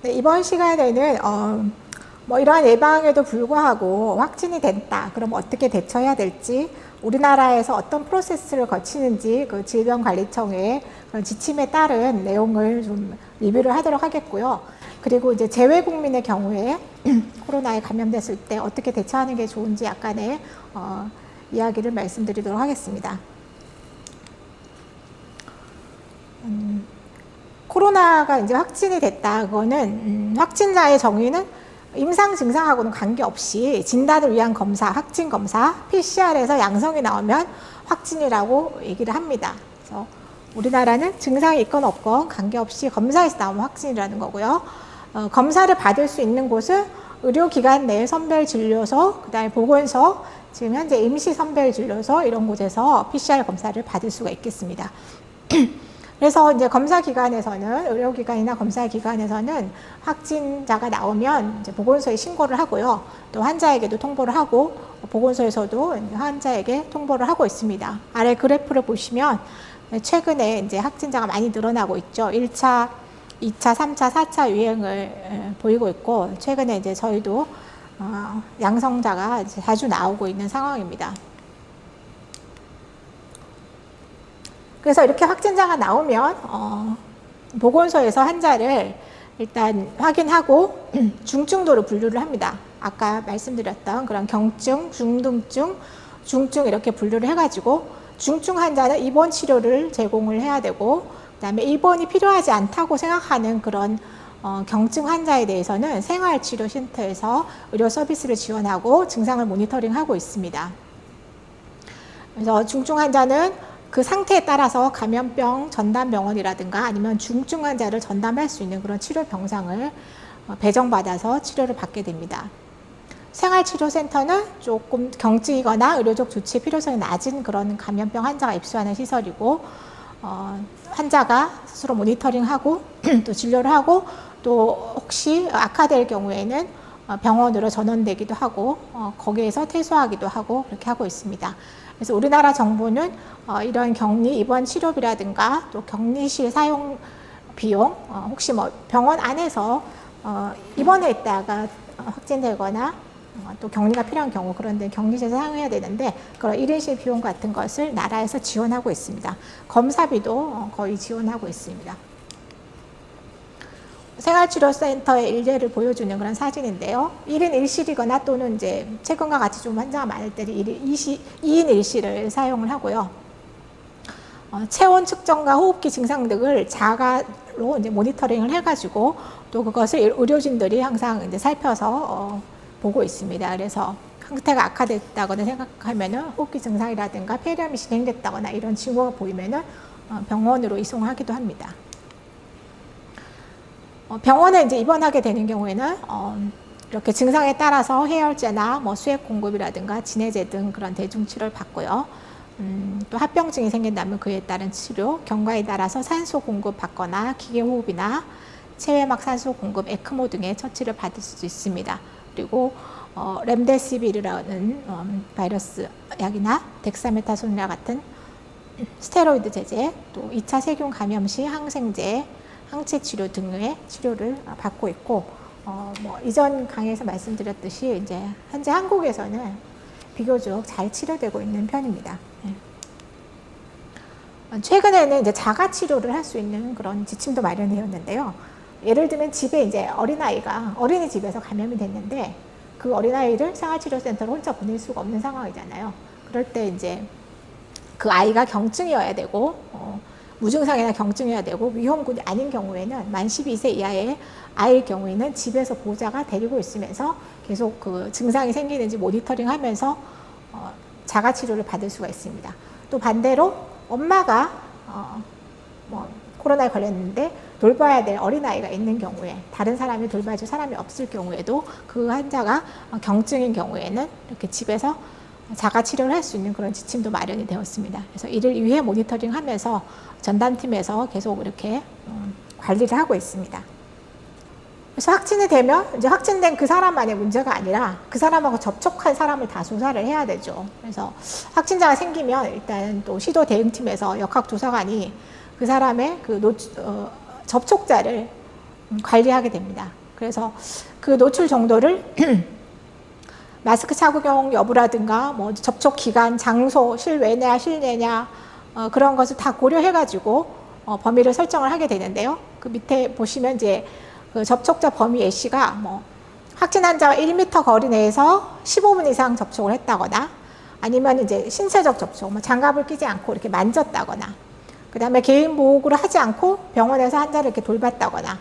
네, 이번 시간에는 뭐 이러한 예방에도 불구하고 확진이 됐다. 그럼 어떻게 대처해야 될지, 우리나라에서 어떤 프로세스를 거치는지 그 질병관리청의 그런 지침에 따른 내용을 좀 리뷰를 하도록 하겠고요. 그리고 이제 재외국민의 경우에 코로나에 감염됐을 때 어떻게 대처하는 게 좋은지 약간의 이야기를 말씀드리도록 하겠습니다. 코로나가 이제 확진이 됐다. 그거는 확진자의 정의는 임상 증상하고는 관계없이 진단을 위한 검사, 확진 검사, PCR에서 양성이 나오면 확진이라고 얘기를 합니다. 그래서 우리나라는 증상이 있건 없건 관계없이 검사에서 나오면 확진이라는 거고요. 검사를 받을 수 있는 곳은 의료기관 내 선별진료소, 그다음에 보건소, 지금 현재 임시선별진료소 이런 곳에서 PCR 검사를 받을 수가 있겠습니다. 그래서 이제 검사기관에서는, 의료기관이나 검사기관에서는 확진자가 나오면 이제 보건소에 신고를 하고요. 또 환자에게도 통보를 하고, 보건소에서도 환자에게 통보를 하고 있습니다. 아래 그래프를 보시면 최근에 이제 확진자가 많이 늘어나고 있죠. 1차, 2차, 3차, 4차 유행을 보이고 있고, 최근에 이제 저희도 양성자가 이제 자주 나오고 있는 상황입니다. 그래서 이렇게 확진자가 나오면 보건소에서 환자를 일단 확인하고 중증도로 분류를 합니다. 아까 말씀드렸던 그런 경증, 중등증, 중증 이렇게 분류를 해가지고 중증 환자는 입원 치료를 제공을 해야 되고, 그다음에 입원이 필요하지 않다고 생각하는 그런 경증 환자에 대해서는 생활치료센터에서 의료 서비스를 지원하고 증상을 모니터링하고 있습니다. 그래서 중증 환자는 그 상태에 따라서 감염병 전담병원이라든가 아니면 중증 환자를 전담할 수 있는 그런 치료 병상을 배정받아서 치료를 받게 됩니다. 생활치료센터는 조금 경증이거나 의료적 조치의 필요성이 낮은 그런 감염병 환자가 입소하는 시설이고, 환자가 스스로 모니터링하고 또 진료를 하고, 또 혹시 악화될 경우에는 병원으로 전원되기도 하고 거기에서 퇴소하기도 하고 그렇게 하고 있습니다. 그래서 우리나라 정부는 이런 격리 입원 치료비라든가 또 격리실 사용 비용, 혹시 뭐 병원 안에서 입원해 있다가 확진되거나 또 격리가 필요한 경우, 그런데 격리실에서 사용해야 되는데 그런 1인실 비용 같은 것을 나라에서 지원하고 있습니다. 검사비도 거의 지원하고 있습니다. 생활치료센터의 일례를 보여주는 그런 사진인데요. 1인 1실이거나 또는 이제 최근과 같이 좀 환자가 많을 때는 2인 1실을 사용을 하고요. 체온 측정과 호흡기 증상 등을 자가로 이제 모니터링을 해가지고 또 그것을 의료진들이 항상 이제 살펴서 보고 있습니다. 그래서 상태가 악화됐다거나 생각하면은 호흡기 증상이라든가 폐렴이 진행됐다거나 이런 징후가 보이면은 병원으로 이송하기도 합니다. 병원에 이제 입원하게 되는 경우에는 이렇게 증상에 따라서 해열제나 뭐 수액 공급이라든가 진해제 등 그런 대중 치료를 받고요. 또 합병증이 생긴다면 그에 따른 치료, 경과에 따라서 산소 공급 받거나 기계 호흡이나 체외막 산소 공급, 에크모 등의 처치를 받을 수 있습니다. 그리고 렘데시비르라는 바이러스 약이나 덱사메타손이나 같은 스테로이드 제제, 또 2차 세균 감염 시 항생제, 항체 치료 등의 치료를 받고 있고, 뭐 이전 강의에서 말씀드렸듯이 이제 현재 한국에서는 비교적 잘 치료되고 있는 편입니다. 최근에는 이제 자가 치료를 할 수 있는 그런 지침도 마련되었는데요. 예를 들면 집에 이제 어린아이가 어린이집에서 감염이 됐는데 그 어린아이를 생활치료센터로 혼자 보낼 수가 없는 상황이잖아요. 그럴 때 이제 그 아이가 경증이어야 되고 무증상이나 경증이어야 되고 위험군이 아닌 경우에는 만 12세 이하의 아이일 경우에는 집에서 보호자가 데리고 있으면서 계속 그 증상이 생기는지 모니터링 하면서 자가 치료를 받을 수가 있습니다. 또 반대로 엄마가 뭐 코로나에 걸렸는데 돌봐야 될 어린아이가 있는 경우에, 다른 사람이 돌봐줄 사람이 없을 경우에도 그 환자가 경증인 경우에는 이렇게 집에서 자가 치료를 할 수 있는 그런 지침도 마련이 되었습니다. 그래서 이를 위해 모니터링 하면서 전담팀에서 계속 이렇게 관리를 하고 있습니다. 그래서 확진이 되면 이제 확진된 그 사람만의 문제가 아니라 그 사람하고 접촉한 사람을 다 조사를 해야 되죠. 그래서 확진자가 생기면 일단 또 시도 대응팀에서 역학조사관이 그 사람의 그 접촉자를 관리하게 됩니다. 그래서 그 노출 정도를 마스크 착용 여부라든가 뭐 접촉 기간, 장소, 실외냐 실내냐 그런 것을 다 고려해가지고 범위를 설정을 하게 되는데요. 그 밑에 보시면 이제 그 접촉자 범위 예시가 뭐 확진 환자와 1m 거리 내에서 15분 이상 접촉을 했다거나 아니면 이제 신체적 접촉, 뭐 장갑을 끼지 않고 이렇게 만졌다거나 그 다음에 개인 보호구를 하지 않고 병원에서 환자를 이렇게 돌봤다거나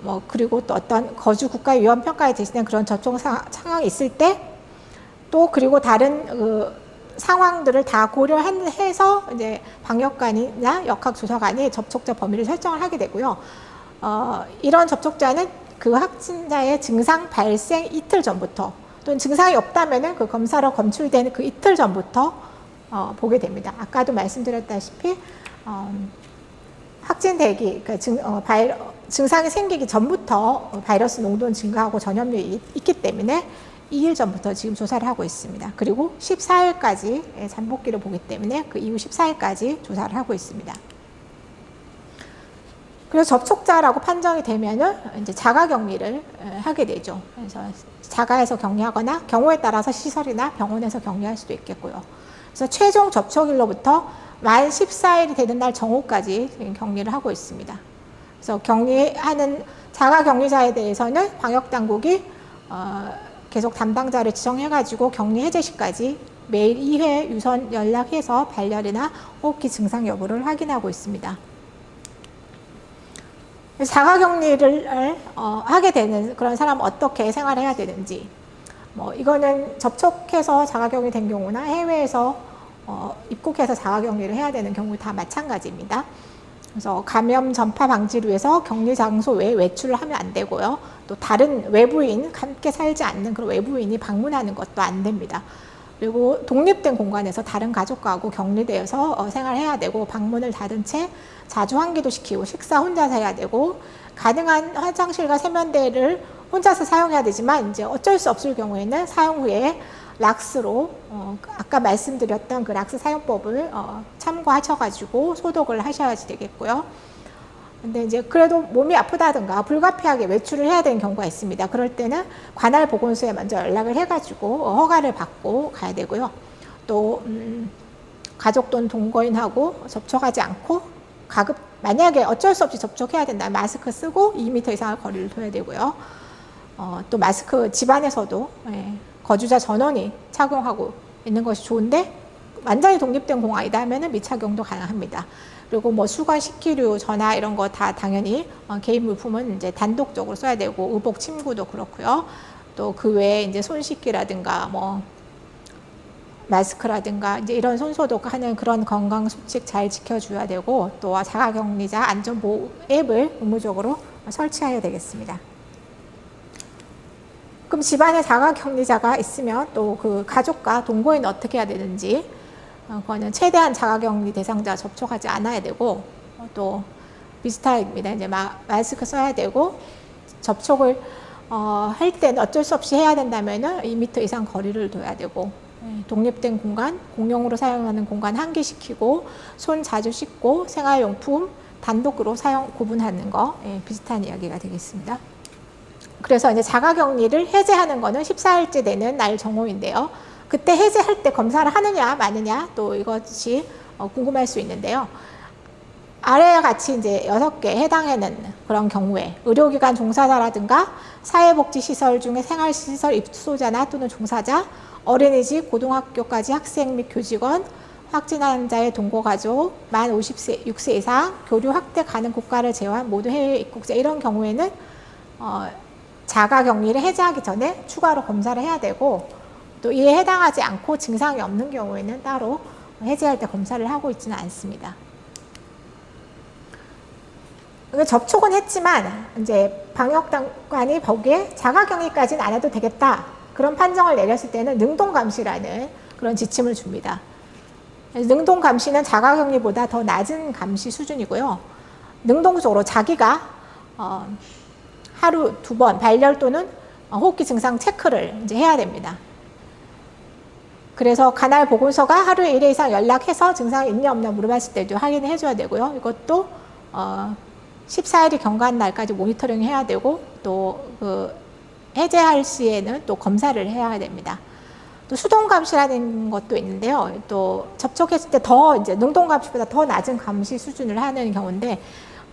뭐 그리고 또 어떤 거주 국가의 위험 평가에 대신에 그런 접촉 상황이 있을 때 또 그리고 다른 그 상황들을 다 고려해서 이제 방역관이나 역학조사관이 접촉자 범위를 설정을 하게 되고요. 이런 접촉자는 그 확진자의 증상 발생 이틀 전부터 또는 증상이 없다면은 그 검사로 검출되는 그 이틀 전부터 보게 됩니다. 아까도 말씀드렸다시피 확진되기, 그러니까 증상이 생기기 전부터 바이러스 농도는 증가하고 전염률이 있기 때문에 2일 전부터 지금 조사를 하고 있습니다. 그리고 14일까지 잠복기를 보기 때문에 그 이후 14일까지 조사를 하고 있습니다. 그래서 접촉자라고 판정이 되면은 이제 자가 격리를 하게 되죠. 그래서 자가에서 격리하거나 경우에 따라서 시설이나 병원에서 격리할 수도 있겠고요. 그래서 최종 접촉일로부터 만 14일이 되는 날 정오까지 격리를 하고 있습니다. 그래서 격리하는 자가 격리자에 대해서는 방역 당국이 계속 담당자를 지정해가지고 격리 해제 시까지 매일 2회 유선 연락해서 발열이나 호흡기 증상 여부를 확인하고 있습니다. 자가격리를 하게 되는 그런 사람은 어떻게 생활해야 되는지, 뭐 이거는 접촉해서 자가격리 된 경우나 해외에서 입국해서 자가격리를 해야 되는 경우 다 마찬가지입니다. 그래서 감염 전파 방지를 위해서 격리 장소 외에 외출을 하면 안 되고요. 또 다른 외부인, 함께 살지 않는 그런 외부인이 방문하는 것도 안 됩니다. 그리고 독립된 공간에서 다른 가족과하고 격리되어서 생활해야 되고, 방문을 닫은 채 자주 환기도 시키고, 식사 혼자서 해야 되고, 가능한 화장실과 세면대를 혼자서 사용해야 되지만 이제 어쩔 수 없을 경우에는 사용 후에 락스로 아까 말씀드렸던 그 락스 사용법을 참고하셔가지고 소독을 하셔야지 되겠고요. 근데 이제 그래도 몸이 아프다든가 불가피하게 외출을 해야 되는 경우가 있습니다. 그럴 때는 관할 보건소에 먼저 연락을 해가지고 허가를 받고 가야 되고요. 또 가족 또는 동거인하고 접촉하지 않고 만약에 어쩔 수 없이 접촉해야 된다면 마스크 쓰고 2m 이상의 거리를 둬야 되고요. 또 마스크 집안에서도 거주자 전원이 착용하고 있는 것이 좋은데, 완전히 독립된 공간이다 하면은 미착용도 가능합니다. 그리고 뭐 수건, 식기류, 전화 이런 거 다 당연히 개인 물품은 이제 단독적으로 써야 되고, 의복, 침구도 그렇고요. 또 그 외에 이제 손 씻기라든가 뭐 마스크라든가 이제 이런 손 소독하는 그런 건강 수칙 잘 지켜줘야 되고, 또 자가격리자 안전보호 앱을 의무적으로 설치해야 되겠습니다. 그럼 집안에 자가격리자가 있으면 또 그 가족과 동거인은 어떻게 해야 되는지, 그거는 최대한 자가격리 대상자 접촉하지 않아야 되고, 또 비슷합니다. 이제 마스크 써야 되고, 접촉을 할 때는 어쩔 수 없이 해야 된다면은 2m 이상 거리를 둬야 되고, 독립된 공간, 공용으로 사용하는 공간 환기시키고, 손 자주 씻고, 생활용품 단독으로 구분하는 거, 비슷한 이야기가 되겠습니다. 그래서 이제 자가격리를 해제하는 거는 14일째 되는 날 정오인데요. 그때 해제할 때 검사를 하느냐 마느냐 또 이것이 궁금할 수 있는데요. 아래와 같이 이제 6개 해당하는 그런 경우에 의료기관 종사자라든가 사회복지시설 중에 생활시설 입소자나 또는 종사자, 어린이집, 고등학교까지 학생 및 교직원, 확진 환자의 동거가족, 만 56세 이상, 교류 확대 가능 국가를 제외한 모두 해외 입국자, 이런 경우에는 자가격리를 해제하기 전에 추가로 검사를 해야 되고, 또 이에 해당하지 않고 증상이 없는 경우에는 따로 해제할 때 검사를 하고 있지는 않습니다. 접촉은 했지만 이제 방역당국이 보기에 자가격리까지는 안 해도 되겠다, 그런 판정을 내렸을 때는 능동감시라는 그런 지침을 줍니다. 능동감시는 자가격리보다 더 낮은 감시 수준이고요. 능동적으로 자기가 하루 2번 발열 또는 호흡기 증상 체크를 이제 해야 됩니다. 그래서 관할 보건소가 하루에 1회 이상 연락해서 증상이 있냐 없냐 물어봤을 때도 확인을 해줘야 되고요. 이것도 14일이 경과한 날까지 모니터링 해야 되고, 또 그 해제할 시에는 또 검사를 해야 됩니다. 또 수동 감시라는 것도 있는데요. 또 접촉했을 때 더 이제 능동 감시보다 더 낮은 감시 수준을 하는 경우인데,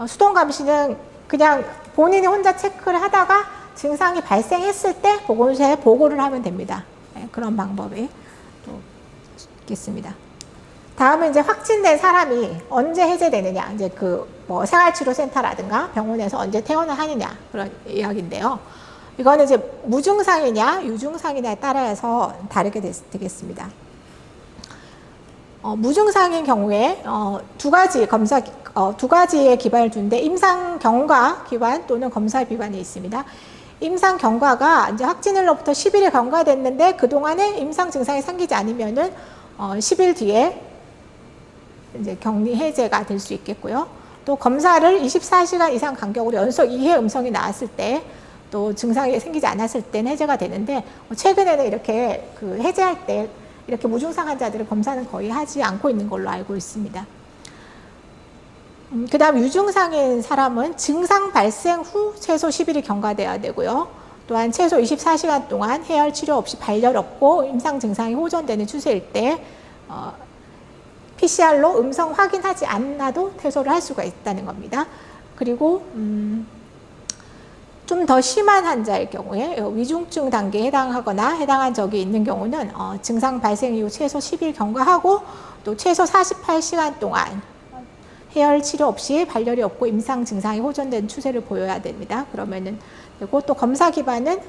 수동 감시는 그냥 본인이 혼자 체크를 하다가 증상이 발생했을 때 보건소에 보고를 하면 됩니다. 네, 그런 방법이 또 있겠습니다. 다음은 이제 확진된 사람이 언제 해제되느냐, 이제 그 뭐 생활치료센터라든가 병원에서 언제 퇴원을 하느냐, 그런 이야기인데요. 이거는 이제 무증상이냐 유증상이냐에 따라서 다르게 되겠습니다. 무증상인 경우에 두 가지의 기반을 두는데, 임상 경과 기반 또는 검사 기반이 있습니다. 임상 경과가 이제 확진일로부터 10일이 경과됐는데 그동안에 임상 증상이 생기지 않으면은 10일 뒤에 이제 격리 해제가 될 수 있겠고요. 또 검사를 24시간 이상 간격으로 연속 2회 음성이 나왔을 때, 또 증상이 생기지 않았을 때는 해제가 되는데, 최근에는 이렇게 그 해제할 때 이렇게 무증상 환자들을 검사는 거의 하지 않고 있는 걸로 알고 있습니다. 그 다음 유증상인 사람은 증상 발생 후 최소 10일이 경과돼야 되고요. 또한 최소 24시간 동안 해열 치료 없이 발열 없고 임상 증상이 호전되는 추세일 때 PCR로 음성 확인하지 않아도 퇴소를 할 수가 있다는 겁니다. 그리고 좀 더 심한 환자일 경우에 위중증 단계에 해당하거나 해당한 적이 있는 경우는 증상 발생 이후 최소 10일 경과하고 또 최소 48시간 동안 해열 치료 없이 발열이 없고 임상 증상이 호전된 추세를 보여야 됩니다. 그러면은 되고, 또 검사 기반은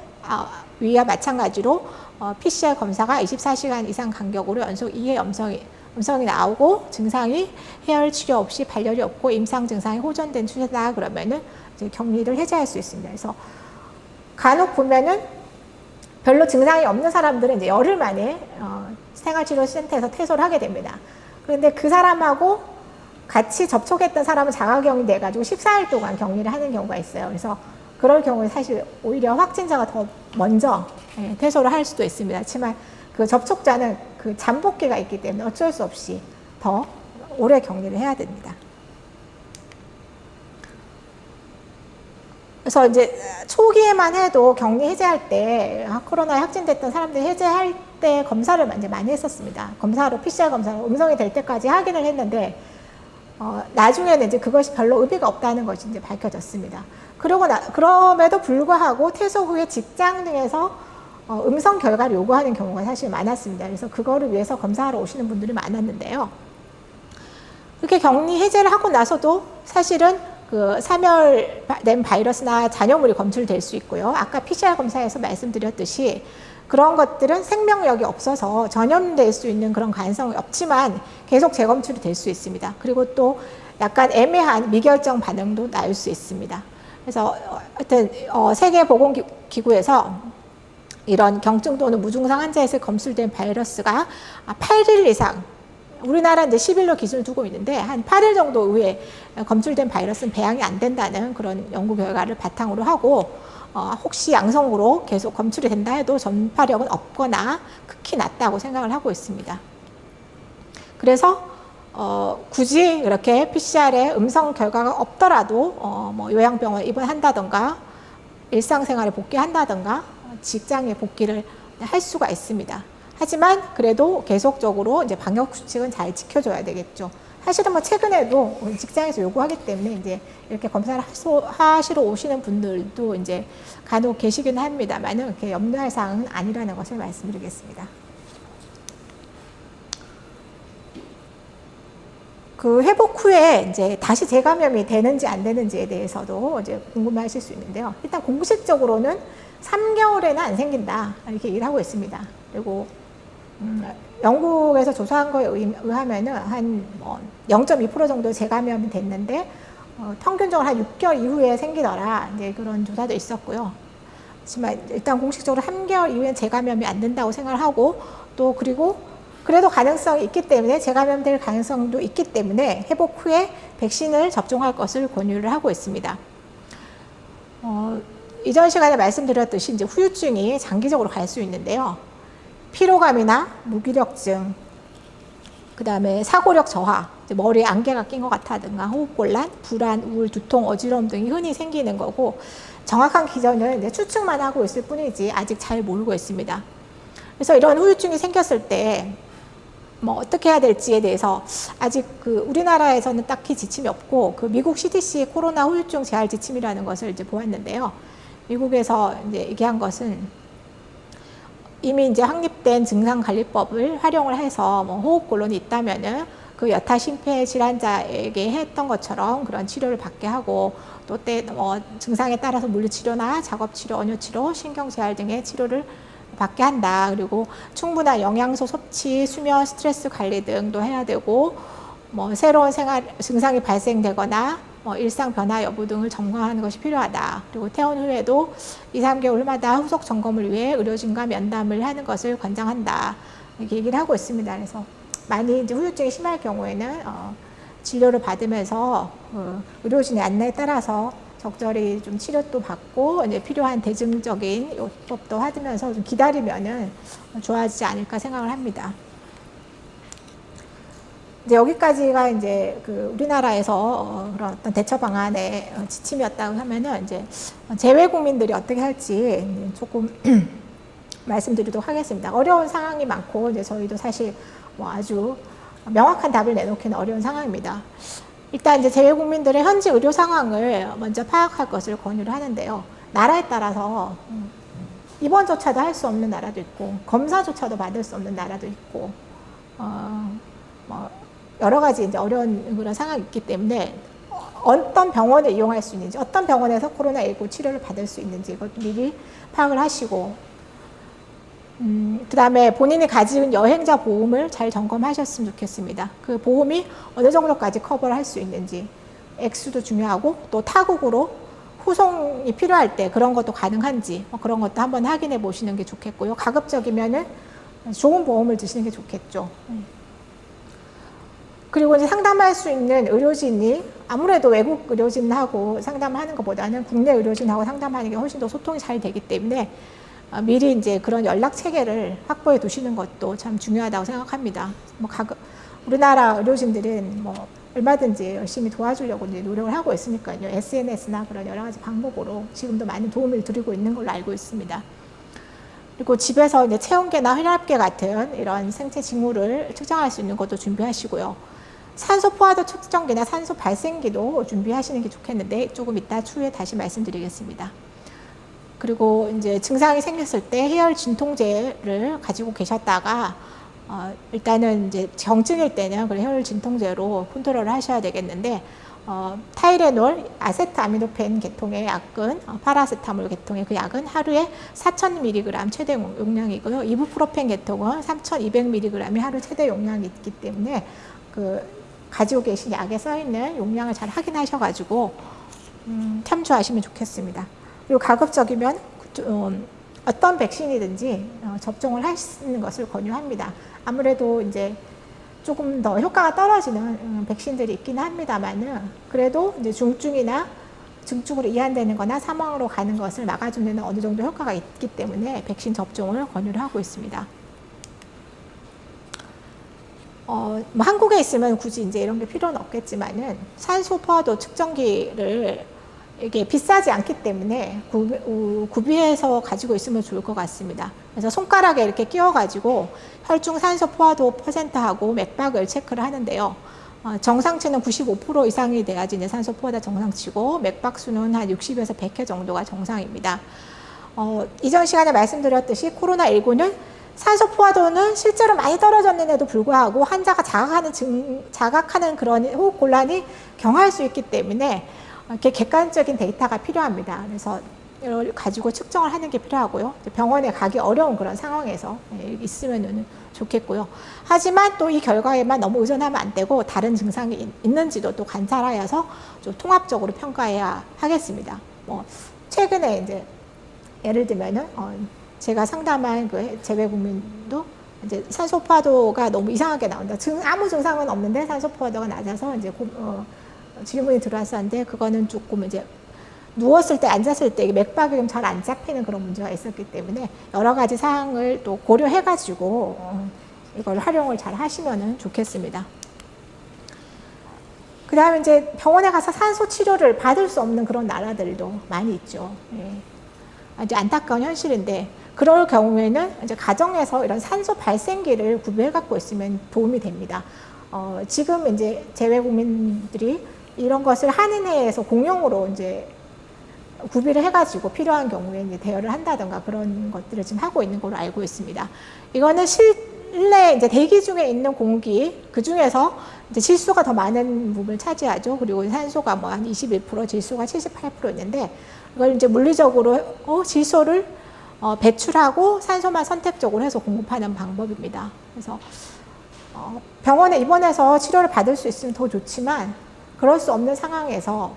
위와 마찬가지로 PCR 검사가 24시간 이상 간격으로 연속 2회 음성이 나오고 증상이 해열 치료 없이 발열이 없고 임상 증상이 호전된 추세다 그러면은 이제 격리를 해제할 수 있습니다. 그래서 간혹 보면은 별로 증상이 없는 사람들은 이제 열흘 만에 생활치료센터에서 퇴소를 하게 됩니다. 그런데 그 사람하고 같이 접촉했던 사람은 자가격리 돼가지고 14일 동안 격리를 하는 경우가 있어요. 그래서 그럴 경우에 사실 오히려 확진자가 더 먼저 퇴소를 할 수도 있습니다. 하지만 그 접촉자는 그 잠복기가 있기 때문에 어쩔 수 없이 더 오래 격리를 해야 됩니다. 그래서 이제 초기에만 해도 격리 해제할 때 코로나에 확진됐던 사람들 해제할 때 검사를 이제 많이 했었습니다. 검사로 PCR 검사로 음성이 될 때까지 확인을 했는데 나중에는 이제 그것이 별로 의미가 없다는 것이 이제 밝혀졌습니다. 그럼에도 불구하고 퇴소 후에 직장 등에서 음성 결과를 요구하는 경우가 사실 많았습니다. 그래서 그거를 위해서 검사하러 오시는 분들이 많았는데요. 그렇게 격리 해제를 하고 나서도 사실은 그 사멸된 바이러스나 잔여물이 검출될 수 있고요. 아까 PCR 검사에서 말씀드렸듯이 그런 것들은 생명력이 없어서 전염될 수 있는 그런 가능성이 없지만 계속 재검출이 될 수 있습니다. 그리고 또 약간 애매한 미결정 반응도 나올 수 있습니다. 그래서 하여튼 세계보건기구에서 이런 경증 또는 무증상 환자에서 검출된 바이러스가 8일 이상, 우리나라 이제 10일로 기준을 두고 있는데 한 8일 정도 후에 검출된 바이러스는 배양이 안 된다는 그런 연구 결과를 바탕으로 하고, 혹시 양성으로 계속 검출이 된다 해도 전파력은 없거나 극히 낮다고 생각을 하고 있습니다. 그래서 굳이 이렇게 PCR에 음성 결과가 없더라도 뭐 요양병원 입원한다던가 일상생활에 복귀한다던가 직장에 복귀를 할 수가 있습니다. 하지만 그래도 계속적으로 이제 방역 수칙은 잘 지켜줘야 되겠죠. 사실은 뭐 최근에도 직장에서 요구하기 때문에 이제 이렇게 검사를 하시러 오시는 분들도 이제 간혹 계시긴 합니다만은 이렇게 염려할 사항은 아니라는 것을 말씀드리겠습니다. 그 회복 후에 이제 다시 재감염이 되는지 안 되는지에 대해서도 이제 궁금해하실 수 있는데요. 일단 공식적으로는 3개월에는 안 생긴다 이렇게 얘기를 하고 있습니다. 그리고 영국에서 조사한 거에 의하면은 한 0.2% 정도 재감염이 됐는데 평균적으로 한 6개월 이후에 생기더라 이제 그런 조사도 있었고요. 하지만 일단 공식적으로 3개월 이후엔 재감염이 안 된다고 생각하고, 또 그리고 그래도 가능성이 있기 때문에 재감염될 가능성도 있기 때문에 회복 후에 백신을 접종할 것을 권유를 하고 있습니다. 이전 시간에 말씀드렸듯이 이제 후유증이 장기적으로 갈 수 있는데요. 피로감이나 무기력증, 그다음에 사고력 저하, 머리에 안개가 낀 것 같다든가 호흡곤란, 불안, 우울, 두통, 어지러움 등이 흔히 생기는 거고 정확한 기전은 이제 추측만 하고 있을 뿐이지 아직 잘 모르고 있습니다. 그래서 이런 후유증이 생겼을 때 뭐 어떻게 해야 될지에 대해서 아직 그 우리나라에서는 딱히 지침이 없고 그 미국 CDC 코로나 후유증 재활 지침이라는 것을 이제 보았는데요. 미국에서 이제 얘기한 것은 이미 이제 확립된 증상관리법을 활용을 해서 뭐 호흡곤란이 있다면은 그 여타 심폐 질환자에게 했던 것처럼 그런 치료를 받게 하고 또 때 증상에 따라서 물리치료나 작업치료, 언효치료, 신경재활 등의 치료를 받게 한다. 그리고 충분한 영양소 섭취, 수면, 스트레스 관리 등도 해야 되고 뭐 새로운 생활 증상이 발생되거나 뭐 일상 변화 여부 등을 점검하는 것이 필요하다. 그리고 퇴원 후에도 2, 3개월마다 후속 점검을 위해 의료진과 면담을 하는 것을 권장한다. 이렇게 얘기를 하고 있습니다. 그래서 많이 이제 후유증이 심할 경우에는 진료를 받으면서 의료진의 안내에 따라서 적절히 좀 치료도 받고 이제 필요한 대증적인 요법도 하면서 좀 기다리면은 좋아지지 않을까 생각을 합니다. 이제 여기까지가 이제 그 우리나라에서 그런 어떤 대처 방안의 지침이었다고 하면은 이제 재외 국민들이 어떻게 할지 조금 말씀드리도록 하겠습니다. 어려운 상황이 많고 이제 저희도 사실 뭐 아주 명확한 답을 내놓기는 어려운 상황입니다. 일단 이제 재외 국민들의 현지 의료 상황을 먼저 파악할 것을 권유를 하는데요. 나라에 따라서 입원조차도 할 수 없는 나라도 있고 검사조차도 받을 수 없는 나라도 있고 뭐 여러 가지 이제 어려운 그런 상황이 있기 때문에 어떤 병원을 이용할 수 있는지, 어떤 병원에서 코로나19 치료를 받을 수 있는지 이걸 미리 파악을 하시고 그 다음에 본인이 가진 여행자 보험을 잘 점검하셨으면 좋겠습니다. 그 보험이 어느 정도까지 커버를 할 수 있는지 액수도 중요하고 또 타국으로 후송이 필요할 때 그런 것도 가능한지 그런 것도 한번 확인해 보시는 게 좋겠고요. 가급적이면은 좋은 보험을 드시는 게 좋겠죠. 그리고 이제 상담할 수 있는 의료진이 아무래도 외국 의료진하고 상담하는 것보다는 국내 의료진하고 상담하는 게 훨씬 더 소통이 잘 되기 때문에 미리 이제 그런 연락 체계를 확보해 두시는 것도 참 중요하다고 생각합니다. 뭐 우리나라 의료진들은 뭐 얼마든지 열심히 도와주려고 이제 노력을 하고 있으니까요. SNS나 그런 여러 가지 방법으로 지금도 많은 도움을 드리고 있는 걸로 알고 있습니다. 그리고 집에서 이제 체온계나 혈압계 같은 이런 생체 징후를 측정할 수 있는 것도 준비하시고요. 산소 포화도 측정기나 산소 발생기도 준비하시는 게 좋겠는데 조금 이따 추후에 다시 말씀드리겠습니다. 그리고 이제 증상이 생겼을 때 해열 진통제를 가지고 계셨다가 일단은 이제 경증일 때는 그 해열 진통제로 컨트롤을 하셔야 되겠는데 타이레놀, 아세트아미노펜 계통의 약은 파라세타몰 계통의 그 약은 하루에 4,000mg 최대 용량이고요. 이부프로펜 계통은 3,200mg이 하루 최대 용량이 있기 때문에 그 가지고 계신 약에 써 있는 용량을 잘 확인하셔가지고 참조하시면 좋겠습니다. 그리고 가급적이면 어떤 백신이든지 접종을 하시는 것을 권유합니다. 아무래도 이제 조금 더 효과가 떨어지는 백신들이 있긴 합니다만은 그래도 이제 중증이나 중증으로 이완되는 거나 사망으로 가는 것을 막아주는 어느 정도 효과가 있기 때문에 백신 접종을 권유를 하고 있습니다. 뭐 한국에 있으면 굳이 이제 이런 게 필요는 없겠지만은 산소 포화도 측정기를 이게 비싸지 않기 때문에 구비해서 가지고 있으면 좋을 것 같습니다. 그래서 손가락에 이렇게 끼워가지고 혈중 산소 포화도 %하고 맥박을 체크를 하는데요. 정상치는 95% 이상이 돼야지 이제 산소 포화도 정상치고 맥박수는 한 60에서 100회 정도가 정상입니다. 이전 시간에 말씀드렸듯이 코로나19는 산소 포화도는 실제로 많이 떨어졌는데도 불구하고 환자가 자각하는 그런 호흡 곤란이 경할 수 있기 때문에 이렇게 객관적인 데이터가 필요합니다. 그래서 이걸 가지고 측정을 하는 게 필요하고요. 병원에 가기 어려운 그런 상황에서 있으면 좋겠고요. 하지만 또 이 결과에만 너무 의존하면 안 되고 다른 증상이 있는지도 또 관찰하여서 좀 통합적으로 평가해야 하겠습니다. 뭐 최근에 이제 예를 들면은 제가 상담한 그 재외 국민도 이제 산소 포화도가 너무 이상하게 나온다. 아무 증상은 없는데 산소 포화도가 낮아서 이제 질문이 들어왔었는데 그거는 조금 이제 누웠을 때 앉았을 때 맥박이 좀 잘 안 잡히는 그런 문제가 있었기 때문에 여러 가지 사항을 또 고려해 가지고 이걸 활용을 잘 하시면 좋겠습니다. 그 다음에 이제 병원에 가서 산소 치료를 받을 수 없는 그런 나라들도 많이 있죠. 예. 아주 안타까운 현실인데, 그럴 경우에는 이제 가정에서 이런 산소 발생기를 구비해 갖고 있으면 도움이 됩니다. 지금 이제 재외국민들이 이런 것을 한인회에서 공용으로 이제 구비를 해가지고 필요한 경우에 이제 대여를 한다든가 그런 것들을 지금 하고 있는 걸로 알고 있습니다. 이거는 실내 이제 대기 중에 있는 공기, 그 중에서 이제 질소가 더 많은 부분을 차지하죠. 그리고 산소가 뭐 한 21%, 질소가 78% 있는데, 이걸 이제 물리적으로 질소를 배출하고 산소만 선택적으로 해서 공급하는 방법입니다. 그래서 병원에 입원해서 치료를 받을 수 있으면 더 좋지만, 그럴 수 없는 상황에서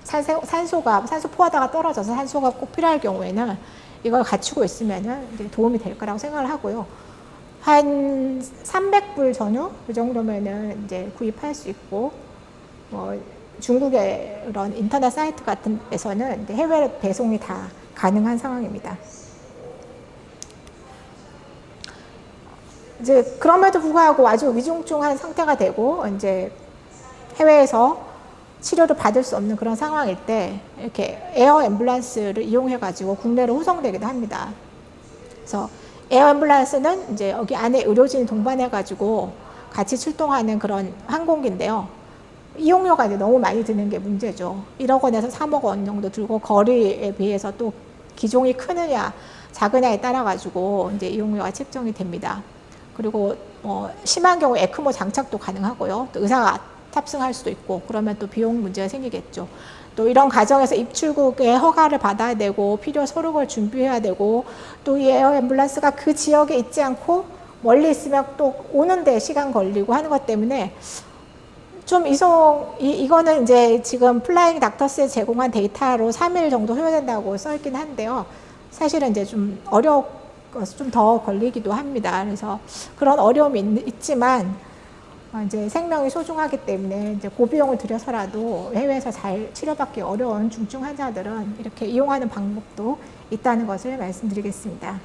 산소 포화도가 떨어져서 산소가 꼭 필요할 경우에는 이걸 갖추고 있으면 이제 도움이 될 거라고 생각을 하고요. 한 300불 전후 그 정도면은 이제 구입할 수 있고, 중국의 이런 인터넷 사이트 같은 데서는 해외 배송이 다 가능한 상황입니다. 이제 그럼에도 불구하고 아주 위중증한 상태가 되고 이제 해외에서 치료를 받을 수 없는 그런 상황일 때 이렇게 에어 앰뷸런스를 이용해 가지고 국내로 후송되기도 합니다. 그래서 에어 앰뷸런스는 이제 여기 안에 의료진이 동반해 가지고 같이 출동하는 그런 항공기인데요. 이용료가 이제 너무 많이 드는 게 문제죠. 1억 원에서 3억 원 정도 들고, 거리에 비해서 또 기종이 크느냐 작으냐에 따라 가지고 이제 이용료가 책정이 됩니다. 그리고 심한 경우 에크모 장착도 가능하고요. 또 의사가 탑승할 수도 있고, 그러면 또 비용 문제가 생기겠죠. 또 이런 과정에서 입출국의 허가를 받아야 되고, 필요 서류를 준비해야 되고, 또 이 에어 앰뷸런스가 그 지역에 있지 않고 멀리 있으면 또 오는데 시간 걸리고 하는 것 때문에 좀 이거는 이제 지금 플라잉 닥터스에 제공한 데이터로 3일 정도 소요된다고 써있긴 한데요. 사실은 이제 좀 좀 더 걸리기도 합니다. 그래서 그런 어려움이 있지만, 이제 생명이 소중하기 때문에 이제 고비용을 들여서라도 해외에서 잘 치료받기 어려운 중증 환자들은 이렇게 이용하는 방법도 있다는 것을 말씀드리겠습니다.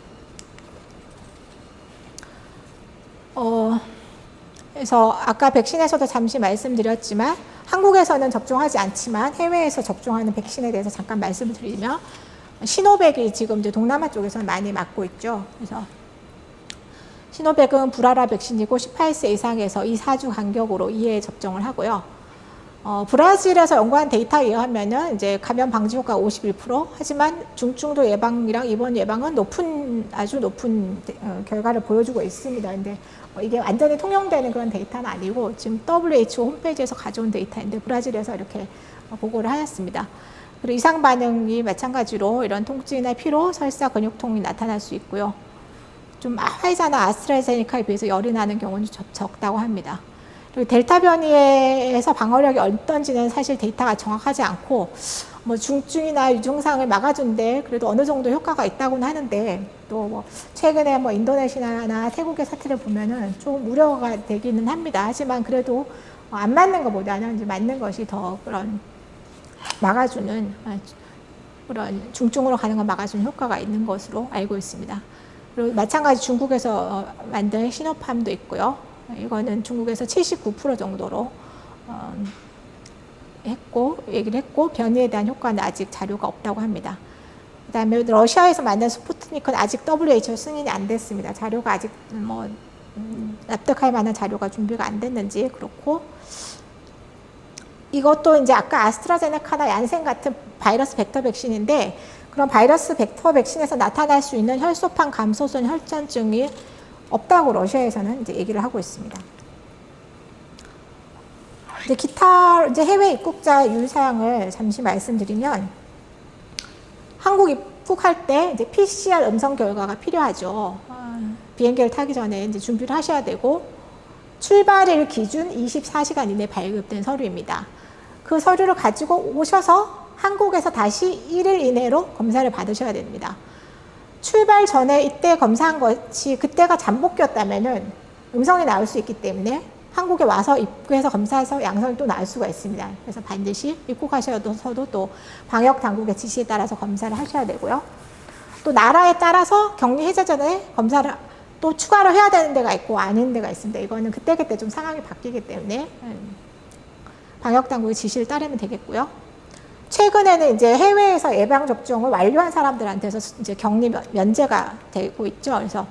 그래서 아까 백신에서도 잠시 말씀드렸지만, 한국에서는 접종하지 않지만 해외에서 접종하는 백신에 대해서 잠깐 말씀을 드리면, 시노백이 지금 이제 동남아 쪽에서 많이 맞고 있죠. 그래서 시노백은 불아라 백신이고 18세 이상에서 2, 4주 간격으로 2회 접종을 하고요. 브라질에서 연구한 데이터에 의하면은 이제 감염 방지 효과가 51%, 하지만 중증도 예방이랑 입원 예방은 아주 높은 결과를 보여주고 있습니다. 근데 이게 완전히 통용되는 그런 데이터는 아니고, 지금 WHO 홈페이지에서 가져온 데이터인데 브라질에서 이렇게 보고를 하였습니다. 그리고 이상 반응이 마찬가지로 이런 통증이나 피로, 설사, 근육통이 나타날 수 있고요. 좀 화이자나 아스트라제네카에 비해서 열이 나는 경우는 적다고 합니다. 그리고 델타 변이에서 방어력이 어떤지는 사실 데이터가 정확하지 않고, 뭐 중증이나 유증상을 막아준데 그래도 어느 정도 효과가 있다고는 하는데, 또 최근에 인도네시아나 태국의 사태를 보면은 좀 우려가 되기는 합니다. 하지만 그래도 안 맞는 것보다는 이제 맞는 것이 더 그런 막아주는, 그런 중증으로 가는 걸 막아주는 효과가 있는 것으로 알고 있습니다. 그리고 마찬가지 중국에서 만든 시노팜도 있고요. 이거는 중국에서 79% 정도로 얘기를 했고, 변이에 대한 효과는 아직 자료가 없다고 합니다. 그 다음에 러시아에서 만든 스푸트니크는 아직 WHO 승인이 안 됐습니다. 자료가 아직 납득할 만한 자료가 준비가 안 됐는지 그렇고, 이것도 이제 아까 아스트라제네카나 얀센 같은 바이러스 벡터 백신인데, 그런 바이러스 벡터 백신에서 나타날 수 있는 혈소판 감소성 혈전증이 없다고 러시아에서는 이제 얘기를 하고 있습니다. 이제 기타 이제 해외 입국자 유의 사항을 잠시 말씀드리면, 한국 입국할 때 이제 PCR 음성 결과가 필요하죠. 비행기를 타기 전에 이제 준비를 하셔야 되고, 출발일 기준 24시간 이내 발급된 서류입니다. 그 서류를 가지고 오셔서 한국에서 다시 1일 이내로 검사를 받으셔야 됩니다. 출발 전에 이때 검사한 것이 그때가 잠복기였다면은 음성이 나올 수 있기 때문에 한국에 와서 입국해서 검사해서 양성이 또 나올 수가 있습니다. 그래서 반드시 입국하셔서도 또 방역 당국의 지시에 따라서 검사를 하셔야 되고요. 또 나라에 따라서 격리 해제 전에 검사를 또 추가로 해야 되는 데가 있고 아닌 데가 있습니다. 이거는 그때그때 좀 상황이 바뀌기 때문에 방역당국의 지시를 따르면 되겠고요. 최근에는 이제 해외에서 예방접종을 완료한 사람들한테서 이제 격리 면제가 되고 있죠. 그래서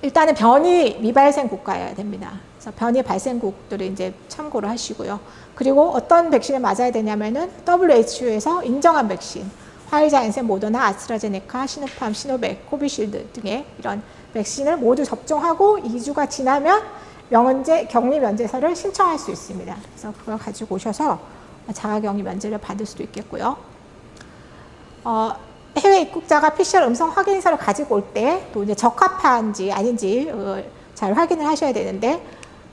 일단은 변이 미발생 국가여야 됩니다. 그래서 변이 발생국들을 이제 참고를 하시고요. 그리고 어떤 백신을 맞아야 되냐면은 WHO에서 인정한 백신, 화이자, 얀센, 모더나, 아스트라제네카, 시노팜, 시노백, 코비실드 등의 이런 백신을 모두 접종하고 2주가 지나면 명은제 격리 면제서를 신청할 수 있습니다. 그래서 그걸 가지고 오셔서 자가격리 면제를 받을 수도 있겠고요. 해외 입국자가 PCR 음성 확인서를 가지고 올 때 또 이제 적합한지 아닌지 잘 확인을 하셔야 되는데,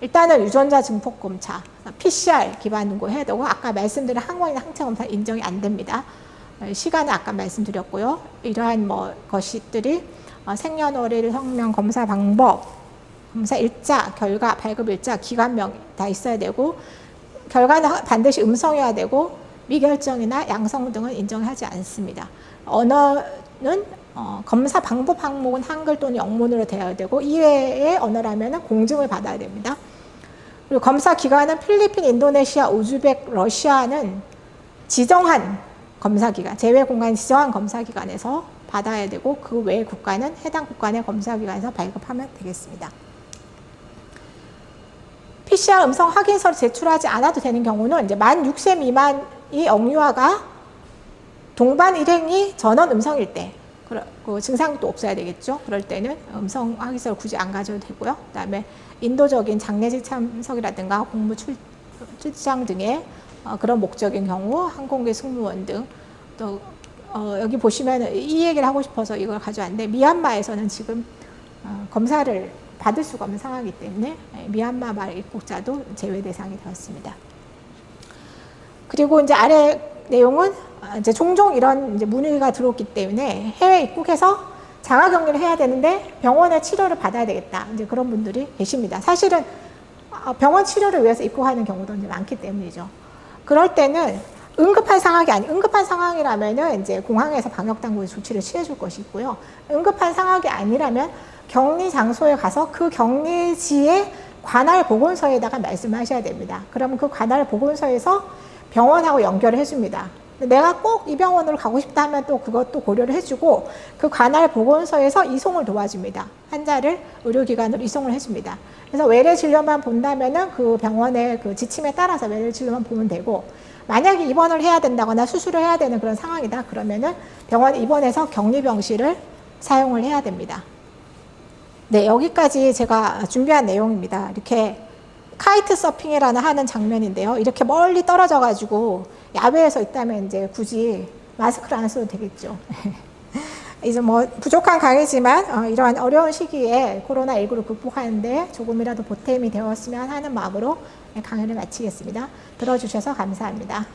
일단은 유전자 증폭 검사, PCR 기반으로 해야 되고, 아까 말씀드린 항원이나 항체 검사 인정이 안 됩니다. 시간은 아까 말씀드렸고요. 이러한 것들이 생년월일, 성명, 검사 방법, 검사 일자, 결과, 발급 일자, 기관명 다 있어야 되고, 결과는 반드시 음성이어야 되고, 미결정이나 양성 등은 인정하지 않습니다. 언어는 검사 방법 항목은 한글 또는 영문으로 되어야 되고, 이외의 언어라면 공증을 받아야 됩니다. 그리고 검사 기관은 필리핀, 인도네시아, 우즈벡, 러시아는 지정한 검사기관, 제외공간 지정한 검사기관에서 받아야 되고, 그 외의 국가는 해당 국가 내 검사기관에서 발급하면 되겠습니다. PCR 음성 확인서를 제출하지 않아도 되는 경우는 이제 만 6세 미만이 영유아가 동반 일행이 전원 음성일 때, 그 증상도 없어야 되겠죠. 그럴 때는 음성 확인서를 굳이 안 가져도 되고요. 그다음에 인도적인 장례식 참석이라든가 공무 출장 등의 그런 목적인 경우, 항공기 승무원 등, 또 여기 보시면 이 얘기를 하고 싶어서 이걸 가져왔는데, 미얀마에서는 지금 검사를 받을 수가 없는 상황이기 때문에 미얀마 말 입국자도 제외 대상이 되었습니다. 그리고 이제 아래 내용은 이제 종종 이런 이제 문의가 들어오기 때문에 해외 입국해서 자가격리를 해야 되는데 병원의 치료를 받아야 되겠다, 이제 그런 분들이 계십니다. 사실은 병원 치료를 위해서 입국하는 경우도 이제 많기 때문이죠. 그럴 때는 응급한 상황이 응급한 상황이라면은 이제 공항에서 방역당국이 조치를 취해줄 것이 있고요. 응급한 상황이 아니라면 격리 장소에 가서 그 격리지의 관할 보건소에다가 말씀하셔야 됩니다. 그러면 그 관할 보건소에서 병원하고 연결을 해줍니다. 내가 꼭 이 병원으로 가고 싶다 하면 또 그것도 고려를 해주고, 그 관할 보건소에서 이송을 도와줍니다. 환자를 의료기관으로 이송을 해줍니다. 그래서 외래 진료만 본다면은 그 병원의 그 지침에 따라서 외래 진료만 보면 되고, 만약에 입원을 해야 된다거나 수술을 해야 되는 그런 상황이다 그러면은 병원에 입원해서 격리병실을 사용을 해야 됩니다. 네, 여기까지 제가 준비한 내용입니다. 이렇게 카이트 서핑이라는 하는 장면인데요. 이렇게 멀리 떨어져 가지고 야외에서 있다면 이제 굳이 마스크를 안 써도 되겠죠. 이제 부족한 강의지만 이러한 어려운 시기에 코로나19를 극복하는데 조금이라도 보탬이 되었으면 하는 마음으로 강의를 마치겠습니다. 들어주셔서 감사합니다.